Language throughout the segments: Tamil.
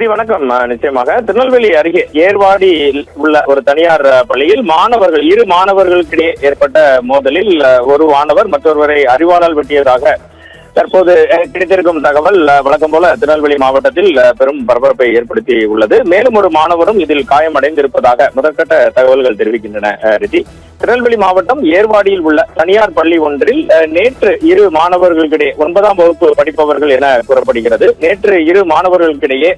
ரிதி வணக்கம். நிச்சயமாக திருநெல்வேலி அருகே ஏர்வாடியில் உள்ள ஒரு தனியார் பள்ளியில் இரு மாணவர்களுக்கிடையே ஏற்பட்ட மோதலில் ஒரு மாணவர் மற்றொருவரை அரிவாளால் வெட்டியதாக தற்போது கிடைத்திருக்கும் தகவல் வழக்கம் போல திருநெல்வேலி மாவட்டத்தில் பெரும் பரபரப்பை ஏற்படுத்தி உள்ளது. மேலும் ஒரு மாணவரும் இதில் காயமடைந்திருப்பதாக முதற்கட்ட தகவல்கள் தெரிவிக்கின்றன. ரிதி, திருநெல்வேலி மாவட்டம் ஏர்வாடியில் உள்ள தனியார் பள்ளி ஒன்றில் நேற்று இரு மாணவர்களுக்கிடையே 9ஆம் வகுப்பு படிப்பவர்கள் என கூறப்படுகிறது. நேற்று இரு மாணவர்களுக்கிடையே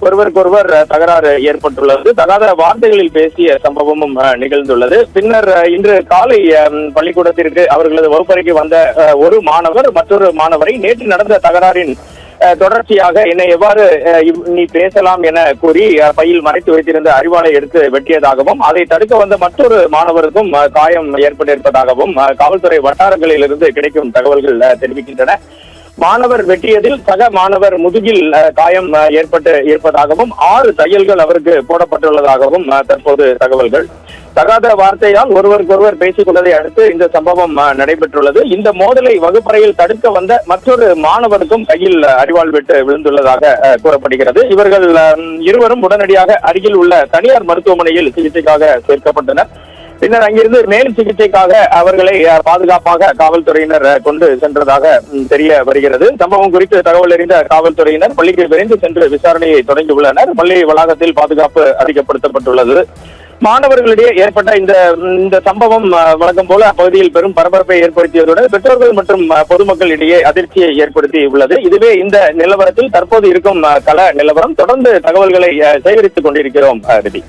ஒருவருக்கொருவர் தகராறு ஏற்பட்டுள்ளது. தகாத வார்த்தைகளில் பேசிய சம்பவமும் நிகழ்ந்துள்ளது. பின்னர் இன்று காலை பள்ளிக்கூடத்திற்கு அவர்களது வகுப்பறைக்கு வந்த ஒரு மாணவர் மற்றொரு மாணவரை நேற்று நடந்த தகராறின் தொடர்ச்சியாக என்னை எவ்வாறு நீ பேசலாம் என கூறி பையில் மறைத்து வைத்திருந்த அரிவாளை எடுத்து வெட்டியதாகவும் அதை தடுக்க வந்த மற்றொரு மாணவருக்கும் காயம் ஏற்பட்டிருப்பதாகவும் காவல்துறை வட்டாரங்களில் இருந்து கிடைக்கும் தகவல்கள் தெரிவிக்கின்றன. மாணவர் வெட்டியதில் சக மாணவர் முதுகில் காயம் ஏற்பட்டு இருப்பதாகவும் 6 தையல்கள் அவருக்கு போடப்பட்டுள்ளதாகவும் தற்போது தகவல்கள். தகாத வார்த்தையால் ஒருவருக்கொருவர் பேசிக் கொண்டதை அடுத்து இந்த சம்பவம் நடைபெற்றுள்ளது. இந்த மோதலை வகுப்பறையில் தடுக்க வந்த மற்றொரு மாணவருக்கும் கையில் அரிவாள் வெட்டு விழுந்துள்ளதாக கூறப்படுகிறது. இவர்கள் இருவரும் உடனடியாக அருகில் உள்ள தனியார் மருத்துவமனையில் சிகிச்சைக்காக சேர்க்கப்பட்டனர். பின்னர் அங்கிருந்து மேல் சிகிச்சைக்காக அவர்களை பாதுகாப்பாக காவல்துறையினர் கொண்டு சென்றதாக தெரிய வருகிறது. சம்பவம் குறித்து தகவல் அறிந்த காவல்துறையினர் பள்ளிக்கு விரைந்து சென்று விசாரணையை தொடங்கியுள்ளனர். பள்ளி வளாகத்தில் பாதுகாப்பு அதிகப்படுத்தப்பட்டுள்ளது. மாணவர்களிடையே ஏற்பட்ட இந்த சம்பவம் வழக்கம் போல அப்பகுதியில் பெரும் பரபரப்பை ஏற்படுத்தியதுடன் பெற்றோர்கள் மற்றும் பொதுமக்கள் இடையே அதிர்ச்சியை ஏற்படுத்தி உள்ளது. இதுவே இந்த நிலவரத்தில் தற்போது இருக்கும் கள நிலவரம். தொடர்ந்து தகவல்களை சேகரித்துக் கொண்டிருக்கிறோம். ரிதி.